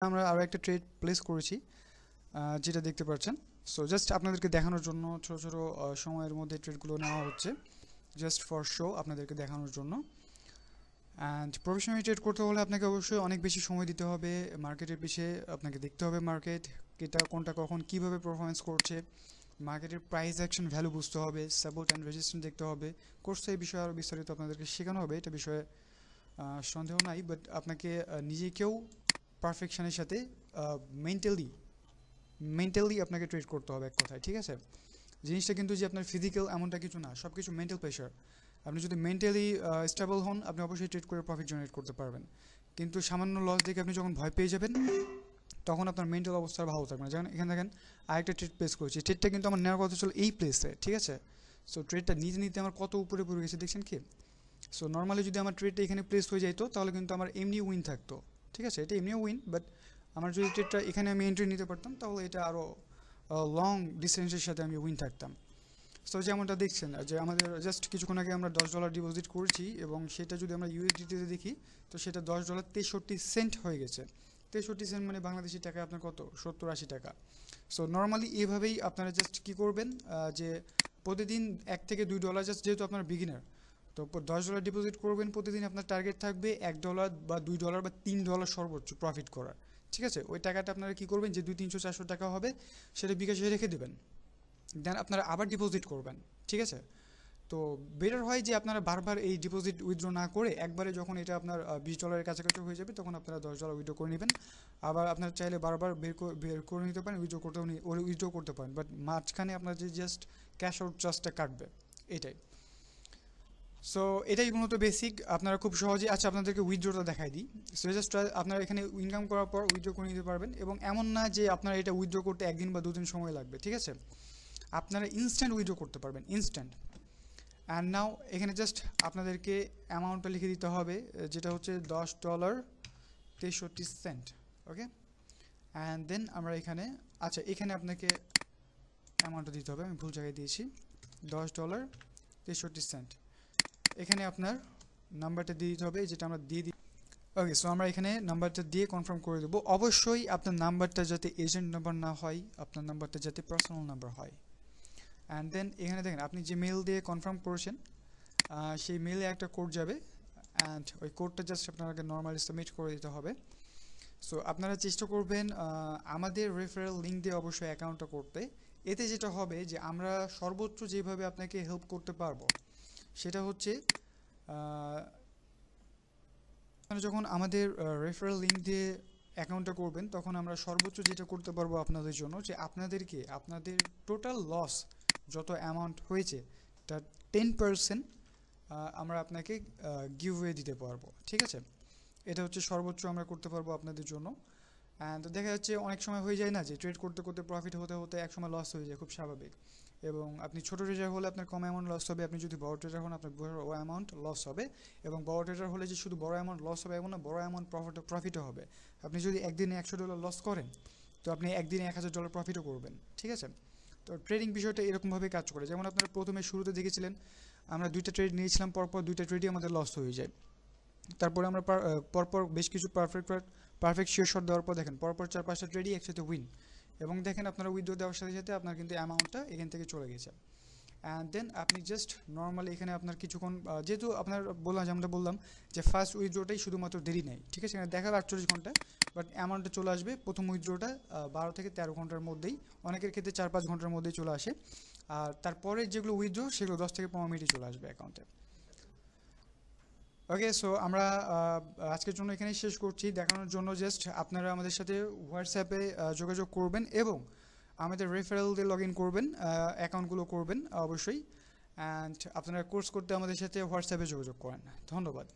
আমরা আরও একটা ট্রেড প্লেস করেছি, যেটা দেখতে পাচ্ছেন। সো জাস্ট আপনাদেরকে দেখানোর জন্য ছোটো ছোটো সময়ের মধ্যে ট্রেডগুলো নেওয়া হচ্ছে, জাস্ট ফর শো আপনাদেরকে দেখানোর জন্য। অ্যান্ড প্রফেশনালি ট্রেড করতে হলে আপনাকে অবশ্যই অনেক বেশি সময় দিতে হবে, মার্কেটের পিছিয়ে আপনাকে দেখতে হবে মার্কেট কোনটা কখন কীভাবে পারফরমেন্স করছে, মার্কেটের প্রাইস অ্যাকশন ভ্যালু বুঝতে হবে, সাপোর্ট অ্যান্ড রেজিস্ট্যান্স দেখতে হবে। কোর্সে এই বিষয়ে আরও বিস্তারিত আপনাদেরকে শেখানো হবে, এটা বিষয়ে সন্দেহ নাই। বাট আপনাকে নিজেকেও পারফেকশনের সাথে মেন্টালি আপনাকে ট্রেড করতে হবে এক কথায়, ঠিক আছে? জিনিসটা কিন্তু যে আপনার ফিজিক্যাল এমনটা কিছু না, সব কিছু মেন্টাল প্রেশার। আপনি যদি মেন্টালি স্টেবল হন, আপনি অবশ্যই ট্রেড করে প্রফিট জেনারেট করতে পারবেন। কিন্তু সামান্য লস দেখে আপনি যখন ভয় পেয়ে যাবেন, তখন আপনার মেন্টাল অবস্থা ভালো থাকবে না। যেমন এখানে দেখেন আরেকটা ট্রেড প্লেস করেছি, ট্রেডটা কিন্তু আমার নেওয়ার কথা ছিল এই প্লেসে, ঠিক আছে? সো ট্রেডটা নিতে নিতে আমার কত উপরে পড়ে গেছে দেখছেন কি? সো নর্মালি যদি আমার ট্রেডটা এখানে প্লেস হয়ে যাইতো, তাহলে কিন্তু আমার এমনি উইন থাকতো, ঠিক আছে? এটা এমনিও উইন, বাট আমার যদি ট্রেডটা এখানে আমি এন্ট্রি নিতে পারতাম, তাহলে এটা আরও লং ডিস্টেন্সের সাথে আমি উইন থাকতাম। সো যেমনটা দেখছেন যে আমাদের জাস্ট কিছুক্ষণ আগে আমরা $10 ডিপোজিট করেছি, এবং সেটা যদি আমরা ইউএসডিটিতে দেখি, তো সেটা $10 63 সেন্ট হয়ে গেছে। 63 সেন্ট মানে বাংলাদেশি টাকায় আপনার কত, 70-80 টাকা। সো নর্মালি এভাবেই আপনারা জাস্ট কী করবেন, যে প্রতিদিন $1 থেকে $2, জাস্ট যেহেতু আপনার বিগিনার, তো $10 ডিপোজিট করবেন প্রতিদিন, আপনার টার্গেট থাকবে $1 বা $2 বা $3 সর্বোচ্চ প্রফিট করার, ঠিক আছে? ওই টাকাটা আপনারা কী করবেন, যে 200-300-400 টাকা হবে, সেটা বিকাশে রেখে দেবেন, দেন আপনারা আবার ডিপোজিট করবেন, ঠিক আছে? তো বেটার হয় যে আপনারা বারবার এই ডিপোজিট উইথড্র না করে একবারে যখন এটা আপনার $20 কাছাকাছি হয়ে যাবে, তখন আপনারা $10 উইথড্র করে নেবেন। আবার আপনারা চাইলে বারবার বের করে নিতে পারেন, উইথড্র করতে পারেন, বাট মাঝখানে আপনার যে জাস্ট ক্যাশ আউট চার্জটা কাটবে, এটাই। সো এটাই মূলত বেসিক, আপনারা খুব সহজে, আচ্ছা আপনাদেরকে উইথড্রটা দেখাই দিই। সো জাস্ট আপনারা এখানে ইনকাম করার পর উইথড্র করে নিতে পারবেন, এবং এমন না যে আপনারা এটা উইথড্র করতে 1 দিন বা 2 দিন সময় লাগবে, ঠিক আছে? আপনারা ইনস্ট্যান্ট উইথড্র করতে পারবেন, ইনস্ট্যান্ট। অ্যান্ড নাও এখানে জাস্ট আপনাদেরকে অ্যামাউন্টটা লিখে দিতে হবে, যেটা হচ্ছে $10.63, ওকে? অ্যান্ড দেন আমরা এখানে, আচ্ছা এখানে আপনাকে অ্যামাউন্টটা দিতে হবে, আমি ভুল জায়গায় দিয়েছি, $10.63। এখানে আপনার নাম্বারটা দিয়ে দিতে হবে, যেটা আমরা দিয়ে দিই। ওকে, সো আমরা এখানে নাম্বারটা দিয়ে কনফার্ম করে দেবো। অবশ্যই আপনার নাম্বারটা যাতে এজেন্ট নাম্বার না হয়, আপনার নাম্বারটা যাতে পার্সোনাল নাম্বার হয়। অ্যান্ড দেন এখানে দেখেন আপনি যে মেল দিয়ে কনফার্ম করেছেন, সেই মেলে একটা কোড যাবে, অ্যান্ড ওই কোডটা জাস্ট আপনাকে নর্মালি সাবমিট করে দিতে হবে। সো আপনারা চেষ্টা করবেন আমাদের রেফারেল লিঙ্ক দিয়ে অবশ্যই অ্যাকাউন্টটা করতে। এতে যেটা হবে যে আমরা সর্বোচ্চ যেভাবে আপনাকে হেল্প করতে পারবো, সেটা হচ্ছে আপনারা যখন আমাদের রেফারেল লিঙ্ক দিয়ে অ্যাকাউন্টটা করবেন, তখন আমরা সর্বোচ্চ যেটা করতে পারবো আপনাদের জন্য, যে আপনাদের টোটাল লস যত অ্যামাউন্ট হয়েছে, তার 10% আমরা আপনাকে গিভওয়ে দিতে পারবো, ঠিক আছে? এটা হচ্ছে সর্বোচ্চ আমরা করতে পারবো আপনাদের জন্য। অ্যান্ড দেখা যাচ্ছে অনেক সময় হয়ে যায় না, যে ট্রেড করতে করতে প্রফিট হতে হতে একসময় লস হয়ে যায়, খুব স্বাভাবিক। এবং আপনি ছোটো ট্রেডার হলে আপনার কম অ্যামাউন্ট লস হবে, আপনি যদি বড় ট্রেডার হন আপনার বড় অ্যামাউন্ট লস হবে। এবং বড় ট্রেডার হলে যে শুধু বড় অ্যামাউন্ট লস হবে এমন না, বড় অ্যামাউন্ট প্রফিটও হবে। আপনি যদি একদিনে $100 লস করেন, তো আপনি একদিনে $1000 প্রফিটও করবেন, ঠিক আছে? তো ট্রেডিং বিষয়টা এরকমভাবে কাজ করে। যেমন আপনারা প্রথমে শুরুতে দেখেছিলেন, আমরা 2টা ট্রেড নিয়েছিলাম, পরপর 2টা ট্রেডই আমাদের লস হয়ে যায়। তারপরে আমরা পরপর বেশ কিছু পারফেক্ট শিওর শট দেওয়ার পর দেখেন পরপর 4-5টা ট্রেডই একসাথে উইন, এবং দেখেন আপনারা উইথড্র দেওয়ার সাথে সাথে আপনার কিন্তু অ্যামাউন্টটা এখান থেকে চলে গেছে। অ্যান্ড দেন আপনি জাস্ট নর্মালি এখানে আপনার কিছুক্ষণ, যেহেতু আপনার যেমনটা বললাম যে ফার্স্ট উইথড্রটাই শুধুমাত্র দেরি নেই, ঠিক আছে? এখানে দেখাবে 48 ঘন্টা, বাট অ্যামাউন্টটা চলে আসবে প্রথম উইথড্রটা 12 থেকে 13 ঘন্টার মধ্যেই, অনেকের ক্ষেত্রে 4-5 ঘন্টার মধ্যেই চলে আসে। আর তারপরে যেগুলো উইথড্র, সেগুলো 10 থেকে 15 মিনিটে চলে আসবে অ্যাকাউন্টে। ওকে, সো আমরা আজকের জন্য এখানেই শেষ করছি। দেখানোর জন্য জাস্ট আপনারা আমাদের সাথে হোয়াটসঅ্যাপে যোগাযোগ করবেন, এবং আমাদের রেফারেল দিয়ে লগ ইন করবেন, অ্যাকাউন্টগুলো করবেন অবশ্যই। অ্যান্ড আপনারা কোর্স করতে আমাদের সাথে হোয়াটসঅ্যাপে যোগাযোগ করেন। ধন্যবাদ।